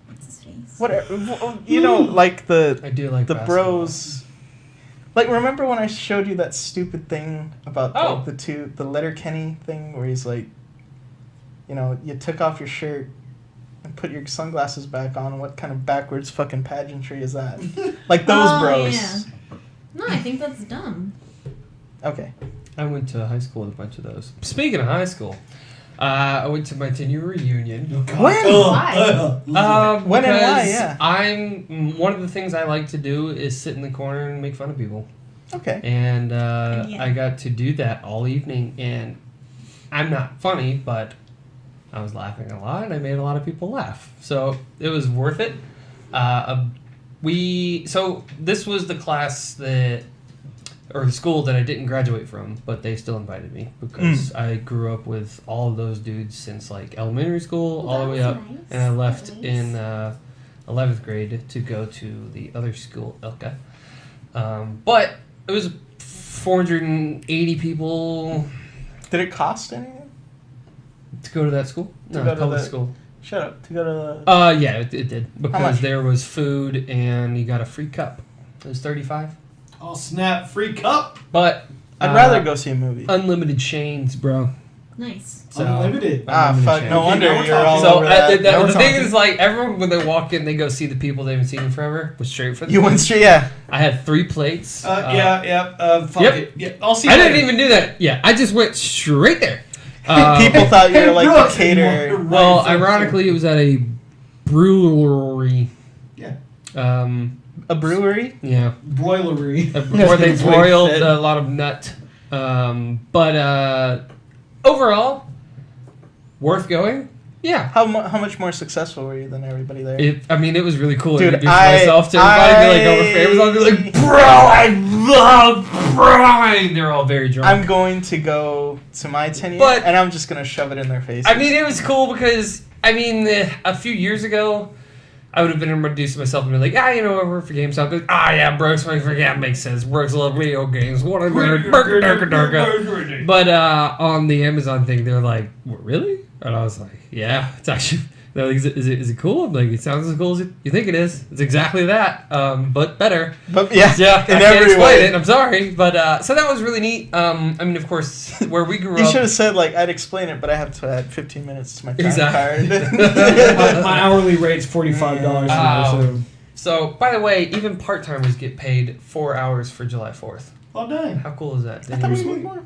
what's his face? Whatever. You know, like I do like the basketball. bros. Like, remember when I showed you that stupid thing about Oh. the Letterkenny thing where he's like, you know, you took off your shirt and put your sunglasses back on. What kind of backwards fucking pageantry is that? Like those Oh, bros. yeah. No, I think that's dumb. Okay. I went to high school with a bunch of those. Speaking of high school, I went to my 10-year reunion. When? Why? When and why, Because yeah. one of the things I like to do is sit in the corner and make fun of people. Okay. And Yeah. I got to do that all evening, and I'm not funny, but I was laughing a lot, and I made a lot of people laugh. So it was worth it. So this was the class or the school that I didn't graduate from, but they still invited me because I grew up with all of those dudes since like elementary school all the way That's up, nice. and I left At in least. 11th grade to go to the other school, Elka. But it was 480 people Did it cost anything? to go to that school. To No, go to public the- school. Shut up. To go to the... Yeah, it did because much? there was food and you got a free cup. It was $35, Oh snap! Free cup. but I'd rather go see a movie. unlimited chains, bro. Nice. So, Unlimited. unlimited Fuck. chains. No Okay, wonder now we're you're all talking. So over that. Now we're the thing talking. is, like, everyone when they walk in, they go see the people they haven't seen in forever. Was straight for the You went straight... Yeah. I had 3 plates. Fuck Yep. it. Yeah, I'll see. You I didn't later. even do that. Yeah, I just went straight there. People thought you were like Brooks, the caterer. anymore. Well, Right, ironically, it was at a brewery. Yeah. A brewery? Yeah, Broilery. where they That's what he broiled said. a lot of nut. But overall, worth going. Yeah. How much more successful were you than everybody there? It was really cool. Dude, Introduce myself to everybody, be like over favors. I'll be like, bro, I love Brian. They're all very drunk. I'm going to go to my 10 year But- and I'm just going to shove it in their face. it was cool because, a few years ago, I would have been introducing myself and been like, I work for GameStop. Like, yeah, Brooks works for GameStop. Makes sense. Brooks love video games. What a nerd. But on the Amazon thing, they're like, what, really? And I was like, yeah, it's actually... They're like, is it cool? I'm like, it sounds as cool as you think it is. It's exactly that, but better. But yeah, Yeah, I in can't every explain way. it. I'm sorry, but so that was really neat. Of course, where we grew You up. should have said, like, I'd explain it, but I have to add 15 minutes to my time Exactly. card. my hourly rate's $45 now, so. So, by the way, even part timers get paid 4 hours for July 4th. Oh dang. How cool is that? I thought we made more.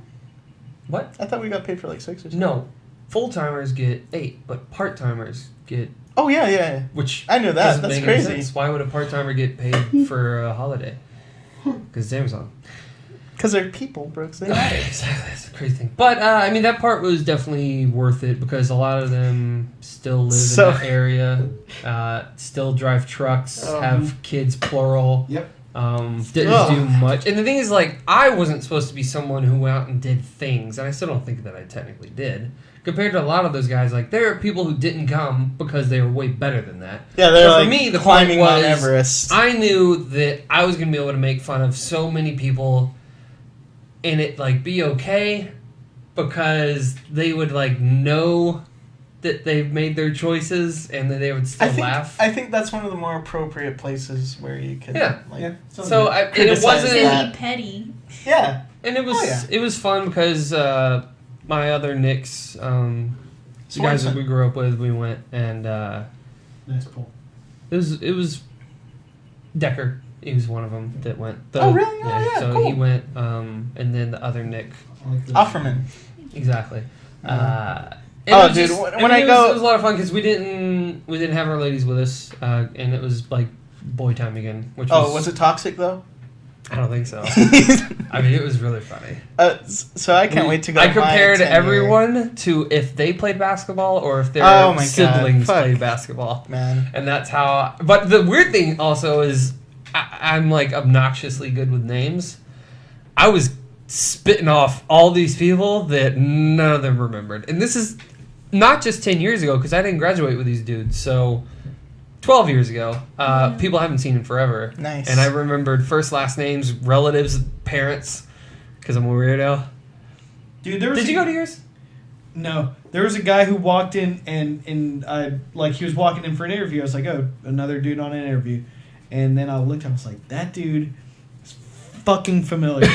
What? I thought we got paid for like 6 or something. No, full timers get 8, but part timers get Oh, yeah. which I knew that. doesn't That's make any crazy. sense. Why would a part timer get paid for a holiday? Because it's Amazon. Because they're people, Brooks. They Exactly, that's a crazy thing. But that part was definitely worth it because a lot of them still live So- in that area, still drive trucks, have kids plural. Yep. Didn't Ugh. do much. And the thing is, like, I wasn't supposed to be someone who went out and did things, and I still don't think that I technically did. Compared to a lot of those guys, like, there are people who didn't come because they were way better than that. Yeah, they're But like for me, the climbing point Mount was, Everest. I knew that I was going to be able to make fun of so many people and it, like, be okay because they would, like, know that they've made their choices and that they would still laugh. I think that's one of the more appropriate places where you can. Yeah. Like, Yeah. So and it Criticize wasn't... that. Silly petty. Yeah. And it was Oh, yeah. it was fun because my other Knicks, the guys that Swanson. we grew up with, we went and Nice pull. It was Decker. He was one of them that went. Oh, really? Oh, yeah, So cool. he went, and then the other Nick. Offerman. Exactly. Oh, It was dude, just- when I mean, I it go- was a lot of fun because we didn't have our ladies with us, and it was like boy time again. Which Was it toxic though? I don't think so. I mean, it was really funny. So I can't wait to go. I to my compared 10-year. everyone to if they played basketball or if their Oh my God, siblings fuck. played basketball. Man. And that's how. But the weird thing also is I'm like obnoxiously good with names. I was spitting off all these people that none of them remembered. And this is not just 10 years ago because I didn't graduate with these dudes. So 12 years ago. People I haven't seen in forever. Nice. And I remembered first, last names, relatives, parents because I'm a weirdo. Dude, there was Did you go to yours? No, there was a guy who walked in and I like he was walking in for an interview. I was like, oh, another dude on an interview, and then I looked. I was like, that dude is fucking familiar.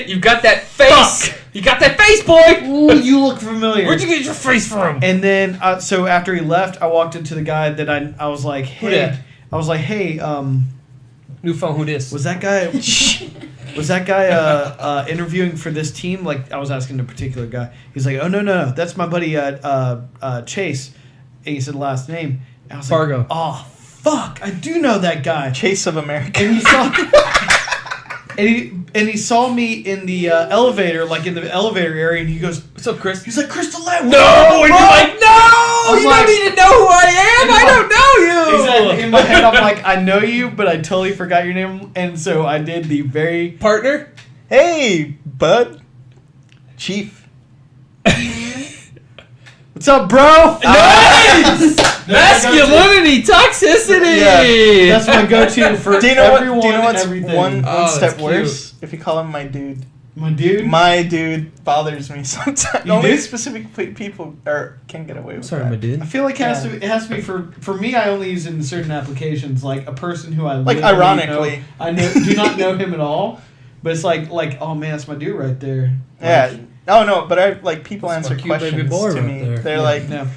You got that face. Fuck. You got that face, boy. Ooh, you look familiar. Where'd you get your face from? And then so after he left, I walked into the guy that I was like, Who hey, dat? I was like, hey, New phone. Who dis? was that guy? Was that guy interviewing for this team? Like, I was asking a particular guy. He's like, oh, no, that's my buddy Chase. And he said last name. And I was Fargo. like, oh, fuck, I do know that guy. Chase of America. And he saw... And he saw me in the elevator, like in the elevator area, and he goes, What's up, Chris? he's like, Crystal Lake. No, and you're like, no, was you like- don't need to know who I am. I don't know you. Exactly. In my head, I'm like, I know you, but I totally forgot your name, and so I did the very... Partner. Hey, bud. Chief. What's up, bro? Nice. Masculinity, toxicity. Yeah, that's my go-to for Do you know everyone do you know and what's everything. one Oh, step that's cute. worse? If you call him my dude. My dude? My dude bothers me sometimes. You Only do? specific people can get away with Sorry, that. my dude. I feel like it has to be for me. I only use it in certain applications, like a person who I Like, literally ironically. do not know him at all, but it's like oh man, that's my dude right there. Yeah. Like, Oh no, but I like people That's answer my cute baby questions boy to right me. there. They're yeah, like, no.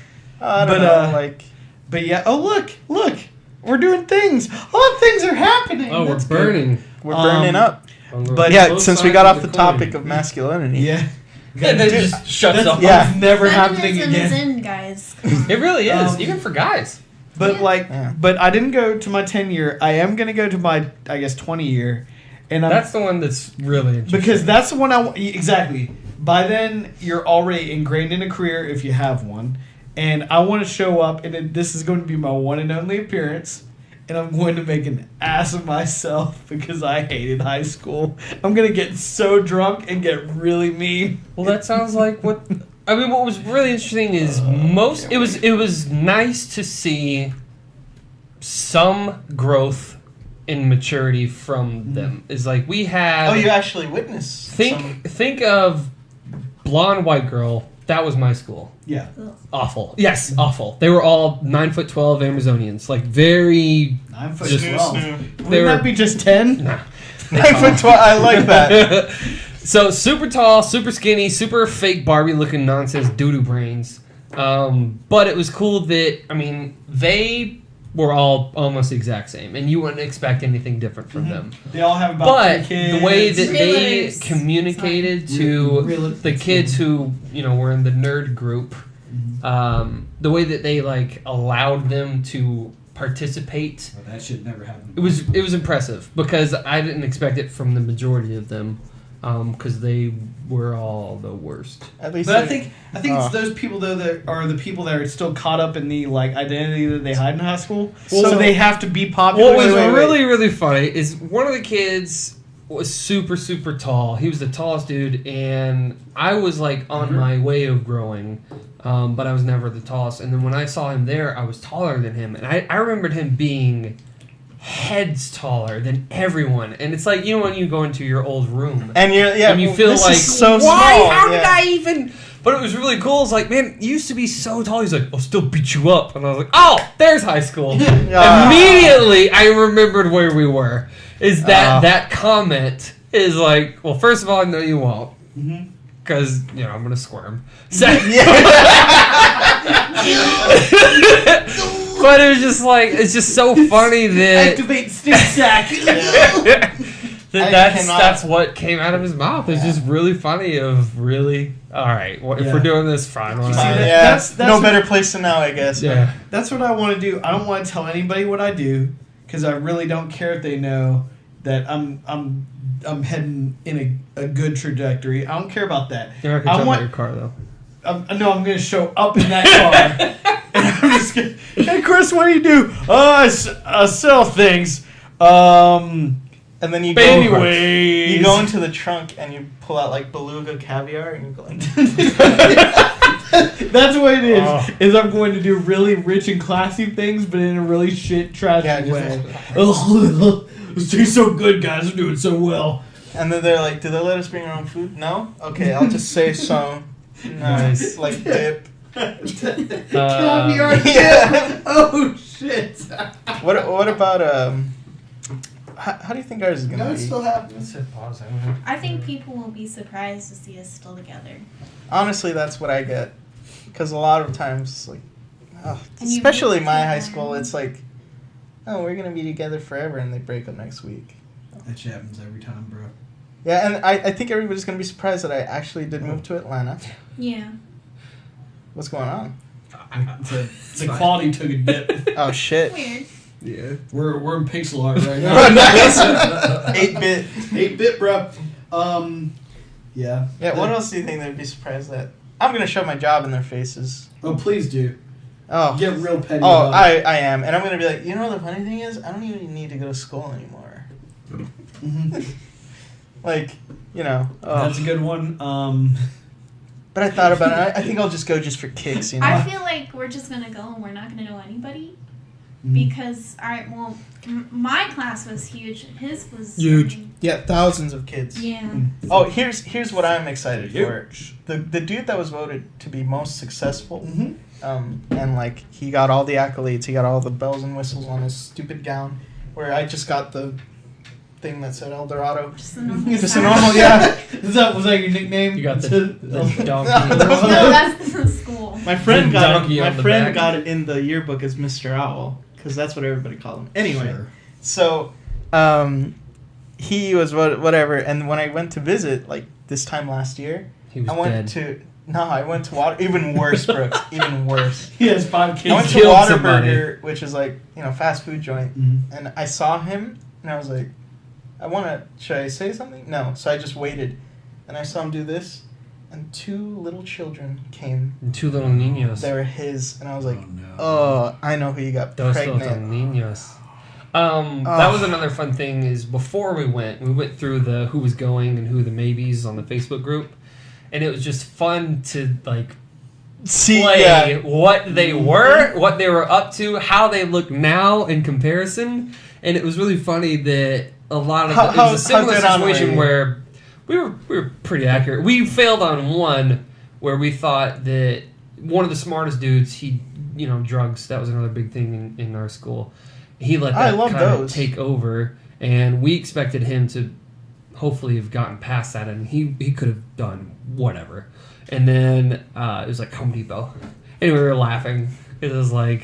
I don't But, know, like. But yeah. Oh look, we're doing things. Oh, things are happening. Oh, we're That's good. burning. We're burning up. But Yeah, Both since we sides got of off the coin. topic of masculinity. Yeah. And then it Dude, just shuts that's off. Yeah. never happening Feminism is again. in, guys. It really is, Um, even for guys. But Yeah. like, Yeah. but I didn't go to my 10-year. I am gonna go to my, I guess, 20-year, and I'm That's the one that's really interesting. because that's the one I want. Exactly. By then, you're already ingrained in a career if you have one, and I want to show up, and this is going to be my one and only appearance, and I'm going to make an ass of myself because I hated high school. I'm gonna get so drunk and get really mean. Well, that sounds like what. I mean, what was really interesting is It was nice to see some growth in maturity from them. Is like we had. Oh, you actually witnessed. think of blonde white girl. That was my school. Yeah. Awful. Yes, awful. They were all 9'12" Amazonians. Like very. 9'12". Just- Wouldn't They were- that be just 10? Nah. 9'12". I like that. So super tall, super skinny, super fake Barbie looking nonsense doo-doo brains. But it was cool that they were all almost the exact same, and you wouldn't expect anything different from them. They all have about But 3 kids. the way that they Realtors. communicated Sorry. to Realtors. the kids who were in the nerd group, the way that they like allowed them to participate. Oh, that shit never happened. It was impressive because I didn't expect it from the majority of them, because they were all the worst. At least. But I think Oh. it's those people though that are the people that are still caught up in the like identity that they hide in high school. Well, so they have to be popular. What was wait. really, really funny is one of the kids was super, super tall. He was the tallest dude, and I was like on my way of growing, but I was never the tallest. And then when I saw him there, I was taller than him, and I remembered him being heads taller than everyone. And it's like, when you go into your old room And and you feel this like, is so why? small. How did yeah. I even? But it was really cool. It's like, man, you used to be so tall. He's like, I'll still beat you up. And I was like, oh, there's high school. Immediately, I remembered where we were. Is that comment is like, well, first of all, I know you won't. Because, I'm going to squirm. Second, But it was just like, it's just so funny that Activate stick sack. that's what came out of his mouth. It's just really funny. Of really, all right. Well, if we're doing this, fine. See, That's no better place than now, I guess. Yeah. That's what I want to do. I don't want to tell anybody what I do because I really don't care if they know that I'm heading in a good trajectory. I don't care about that. You're not gonna jump out your car though. I'm going to show up in that car. And I'm just gonna, hey Chris, what do you do? I sell things. And then you Anyways, go into the trunk and you pull out like beluga caviar and you go like. That's what it is. Is I'm going to do really rich and classy things, but in a really shit, trashy way. This tastes so good, guys. We're doing so well. And then they're like, "Do they let us bring our own food?" No. Okay, I'll just say so. Nice. Like dip. Caviar. Yeah. Oh shit. What about How do you think ours is gonna be? still happening. Let's hit pause. I don't know. I think people will be surprised to see us still together. Honestly, that's what I get. Because a lot of times, like, And you especially meet my high people. school, it's like, oh, we're gonna be together forever, and they break up next week. That shit happens every time, bro. Yeah, and I think everybody's gonna be surprised that I actually did move to Atlanta. Yeah. What's going on? The quality took a dip. Oh shit. Weird. Yeah, we're in pixel art right now. Nice. 8-bit. 8-bit, bro. Yeah. Yeah. What else do you think they'd be surprised at? I'm gonna shove my job in their faces. Oh, please do. Oh. Get real petty. Oh, about I am, and I'm gonna be like, you know, the funny thing is, I don't even need to go to school anymore. it. Mhm. Like, you know. That's a good one. But I thought about it. I think I'll just go just for kicks, you know. I feel like we're just gonna go and we're not gonna know anybody Mm-hmm. because my class was huge. His was Huge. Yeah, thousands of kids. Yeah. Oh, here's what I'm excited Huge. for. The dude that was voted to be most successful, Mm-hmm. and like he got all the accolades, he got all the bells and whistles on his stupid gown. Where I just got the thing that said El Dorado. Just a normal. Just a normal, yeah. Was that your nickname? You got the donkey. No, that's the school. My friend The got donkey it. My on the friend back. got it in the yearbook as Mr. Owl because that's what everybody called him. Anyway, Sure. so he was whatever, and when I went to visit, like this time last year, He was I went dead. I went to Water. Even worse, Brooke. Even worse. He has 5 kids. I went to killed Whataburger, which is like fast food joint, Mhm. and I saw him, and I was like, should I say something? No. So I just waited, and I saw him do this, and 2 little children came. And 2 little niños. They were his, and I was like, no. oh, I know who you got Dos little pregnant. niños. That was another fun thing. Is before we went through the who was going and who the maybes on the Facebook group, and it was just fun to like See, play yeah. what they were, what they were up to, how they look now in comparison, and it was really funny that a lot of it was a similar situation where we were pretty accurate. We failed on one where we thought that one of the smartest dudes, he drugs, that was another big thing in our school. He let that kind of take over, and we expected him to hopefully have gotten past that, and he could have done whatever. And then it was like Home Depot, and we were laughing. It was like,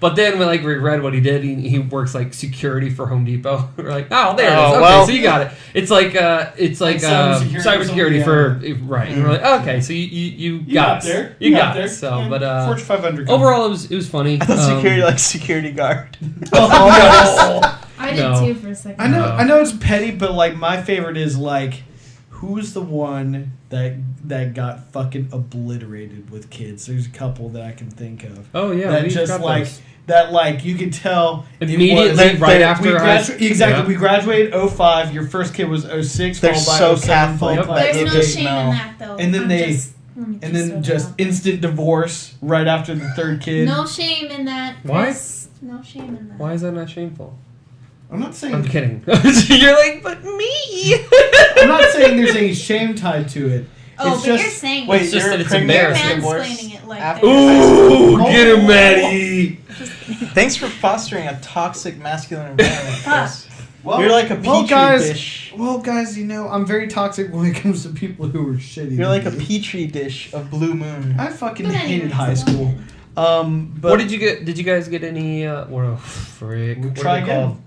but then we read what he did. He works like security for Home Depot. We're like, oh, there it is. Okay, well. so you got it. It's like cybersecurity for right. And we're like, okay, so you got there. You got it. So, but Fortune 500. overall, it was funny. I thought security like security guard. I did No. too for a second. I know it's petty, but like my favorite is like, who's the one that got fucking obliterated with kids? There's a couple that I can think of. Oh yeah, that we just got like those. that like you could tell Immediately right after we high exactly yeah. we graduated 05. Your first kid was 06. They're followed by so 07, Catholic followed by that There's it no just- shame in that though. And then I'm they- just- let me and then throw just that out. instant divorce right after the third kid. No shame in that. Why? Chris. No shame in that. Why is that not shameful? I'm not saying I'm kidding. You're like, but me. I'm not saying there's any shame tied to it. Oh, It's but just- you're saying Wait, It's just you're that it's pregnant embarrassing. and divorced mansplaining it like after that. Ooh, Oh. get him, Maddie. Thanks for fostering a toxic masculine environment, Chris. Well, You're like a petri guys, dish. Well, guys, I'm very toxic when it comes to people who are shitty. You're like a to me. petri dish of blue moon. I fucking But hated anyways, high go school. ahead. But What did you get? Did you guys get any? What frick? We'll What try are they again. called?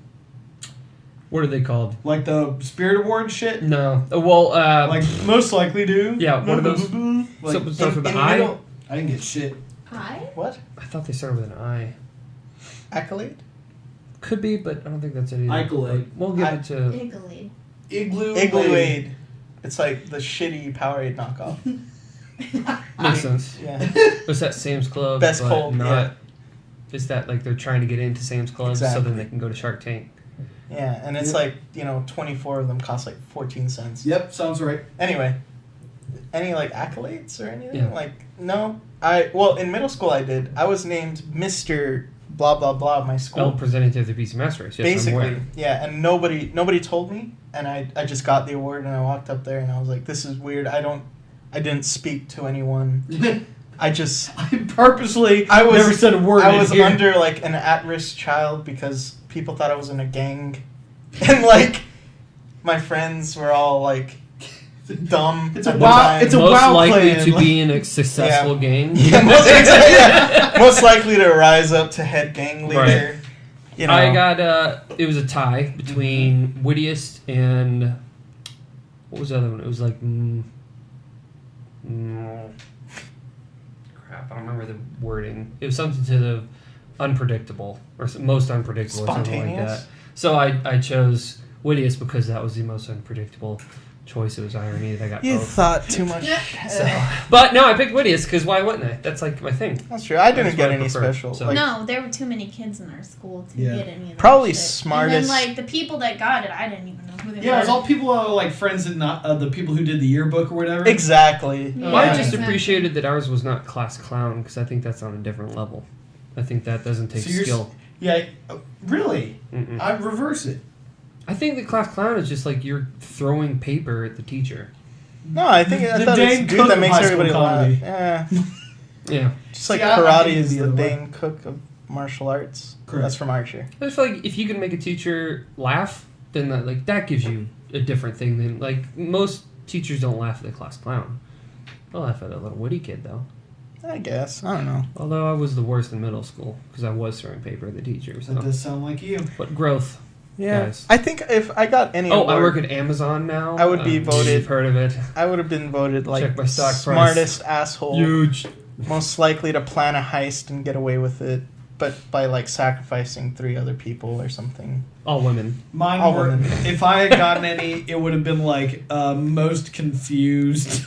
What are they called? Like the Spirit Award shit? No. Well, Like, most likely do. yeah, one of those. Like, Something starts with an in I. middle- I didn't get shit. Hi. What? I thought they started with an I. Accolade? Could be, but I don't think that's it either. Accolade. We'll give it to. Igloo. Igloo. Igloo-Aid. It's like the shitty Powerade knockoff. Makes sense. Yeah. It's that Sam's Club. Best but cold, not. yeah. Is that like they're trying to get into Sam's Club so Exactly. then they can go to Shark Tank? Yeah, and it's like, 24 of them cost like 14 cents. Yep, sounds right. Anyway, any like accolades or anything? Yeah. Like, no. Well, in middle school I did. I was named Mr. blah blah blah of my school. Oh, presenting to the PC Master Race. Yes, I'm Basically, aware. yeah, and nobody told me, and I just got the award, and I walked up there, and I was like, this is weird. I didn't speak to anyone. I purposely was never said a word. I in was here. under like an at-risk child because people thought I was in a gang, and like my friends were all like dumb. It's a at the wild- time. it's a Most WoW likely clan, to like- be in a successful game. Yeah, most likely to rise up to head gang leader. Right. You know, I got it was a tie between wittiest and what was the other one? It was like crap. I don't remember the wording. It was something to the unpredictable or most unpredictable or something like Spontaneous? that. So I chose wittiest because that was the most unpredictable choice. It was irony that I got you both. thought too much. But no, I picked wittiest because why wouldn't I? That's like my thing. That's true. I didn't That's get what I any prefer, special. so. Like, No, there were too many kids in our school to Yeah. get any of that Probably shit. smartest- And then, like, the people that got it, I didn't even know who they Yeah, were. it was all people like friends and not the people who did the yearbook or whatever. Exactly. Yeah. Well, I Yeah. just Exactly. appreciated that ours was not class clown because I think that's on a different level. I think that doesn't take So you're skill. Yeah, really? Mm-mm. I'd reverse it. I think the class clown is just like you're throwing paper at the teacher. No, I think I The thought it's Dane good Cook that of makes high school everybody laugh. comedy. Yeah, Yeah. just like See, I karate think is it's the the other way. Dane Cook of martial arts. Correct. That's from Archer. I just feel like if you can make a teacher laugh, then that gives you a different thing than like most teachers don't laugh at the class clown. They'll laugh at a little witty kid though. I guess. I don't know. Although I was the worst in middle school because I was throwing paper at the teacher. So. That does sound like you. But growth. Yeah, Guys. I think if I got any Oh, award, I work at Amazon now. I would be voted- You've heard of it? I would have been voted like Check my stock price. smartest asshole, Huge. most likely to plan a heist and get away with it, but by like sacrificing 3 other people or something. All women. Mine All were, women. if I had gotten any, it would have been like most confused.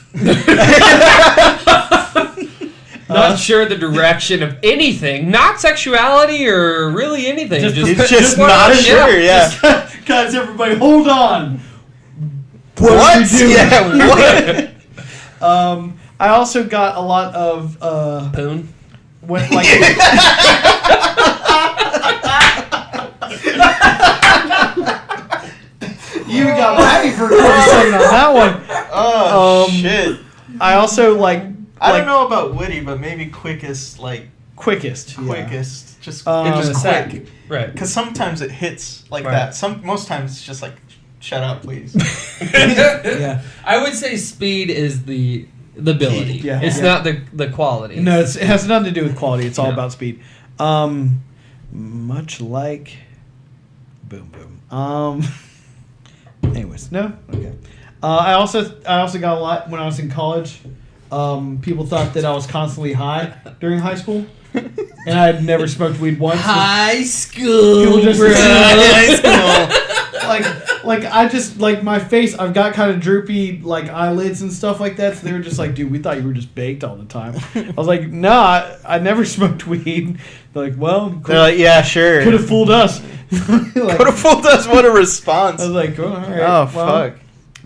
Not sure the direction of anything, not sexuality or really anything. Just He's Just just what- not yeah. sure. Yeah. Guys, everybody, hold on. What? did we do? Yeah. What? I also got a lot of Poon. when like you got ready for a second on that one. Oh Um, shit. I also like I don't know about witty, but maybe quickest. Like quickest. yeah. quickest. Just In it's the just sack. quick. Right. Because sometimes it hits like Right. that. Most times it's just like, shut up, please. Yeah. I would say speed is the ability. Yeah. It's Yeah. not the quality. No, it has nothing to do with quality. It's all No. about speed. Much like boom boom. Anyways, no. Okay. I also got a lot when I was in college. People thought that I was constantly high during high school, and I had never smoked weed once. High school. People just bro. High school. like I just like my face. I've got kind of droopy like eyelids and stuff like that. So they were just like, "Dude, we thought you were just baked all the time." I was like, "Nah, I never smoked weed." They're like, "Well, They're like, yeah, sure. could have fooled us." Like, Could have fooled us. What a response. I was like, "Oh, all right, Oh, well, fuck.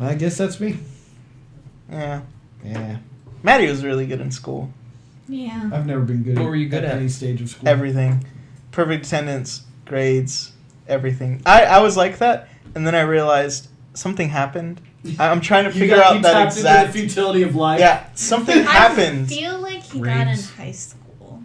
I guess that's me." Yeah. Yeah, Maddie was really good in school. Yeah. I've never been good. What were you good at? any stage of school? Everything. Perfect attendance, grades, everything. I was like that, and then I realized something happened. I'm trying to figure out that exact... into the futility of life. Yeah, something I happened. feel like he got in Raids. high school.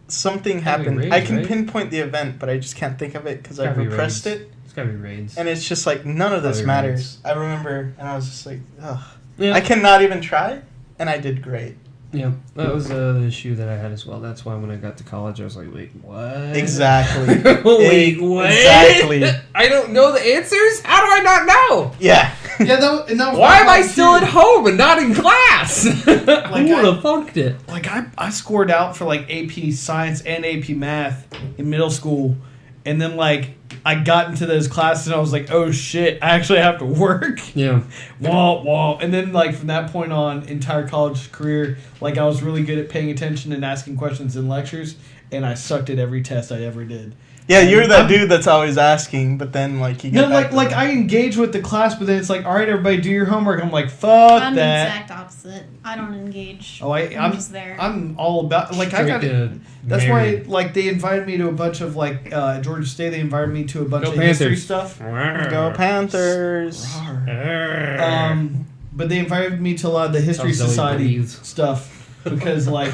Something Gotta be happened. raids, I can right? pinpoint the event, but I just can't think of it because Gotta I've be repressed raids. it. It's gotta be raids. And it's just like, none of this Probably matters. I remember, and I was just like, ugh. Yeah. I cannot even try, and I did great. Yeah, that was the issue that I had as well. That's why when I got to college, I was like, wait, what? Exactly. Wait, what? Exactly. I don't know the answers? How do I not know? Yeah. Yeah, that was Why am I still at home and not in class? Who would I- have funked it? Like, I scored out for, like, AP Science and AP Math in middle school. And then, like, I got into those classes and I was like, oh, shit, I actually have to work. Yeah. Wah, wah. And then, like, from that point on, entire college career, like, I was really good at paying attention and asking questions in lectures. And I sucked at every test I ever did. Yeah, you're that dude that's always asking, but then, like, you get like I engage with the class, but then it's like, all right, everybody, do your homework. I'm like, fuck I'm that. the exact opposite. I don't engage. Oh, I'm just there. I'm all about, like, I got. That's why, like, they invited me to a bunch of, like, Georgia State. They invited me to a bunch of history stuff. Go Panthers. But they invited me to a lot of the history society stuff because, like,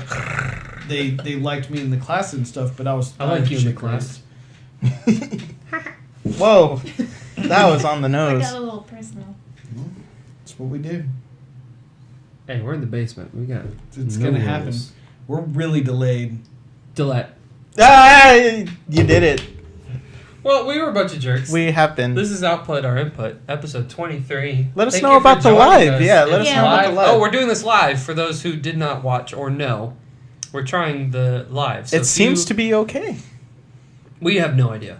they liked me in the class and stuff. But I like you in the class. Whoa, that was on the I nose. got a little personal. That's what we do. Hey, we're in the basement. We got. It's gonna happen. We're really delayed. Delete. Ah, you did it. Well, we were a bunch of jerks. We have been. This is Output Our Input, episode 23. Let us Thank know you for about the joining live. us. Yeah, let us Yeah. know about the live. Oh, we're doing this live for those who did not watch or know. We're trying the live. So it seems to be okay. We have no idea.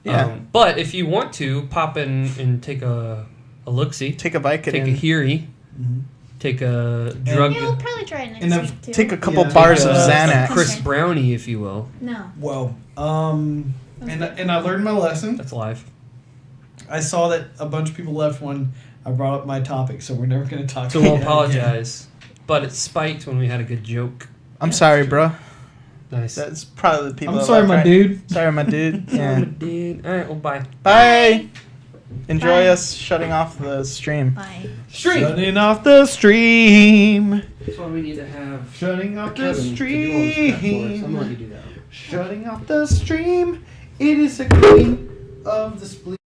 Yeah. But if you want to, pop in and take a look-see. Take a Vicodin. Take a Heary. Mm-hmm. take a drug. Yeah, we'll probably try it And next week too. Take a couple Yeah. bars of a Xanax. Chris Okay. Brownie, if you will. No. Whoa. And I learned my lesson. That's live. I saw that a bunch of people left when I brought up my topic, so we're never going to talk So about we'll it apologize. But it spiked when we had a good joke. I'm sorry, bro. Nice. That's probably the people. I'm that sorry, left, my right? dude. Sorry, my dude. Yeah. Dude. All right, well, bye. Bye. Enjoy Bye. us shutting off the stream. Bye. Shutting off the stream. That's why we need to have Shutting off the Kevin to do all this crap for us. I'm stream. gonna let you do that. Shutting off the stream. It is a queen of the spleen.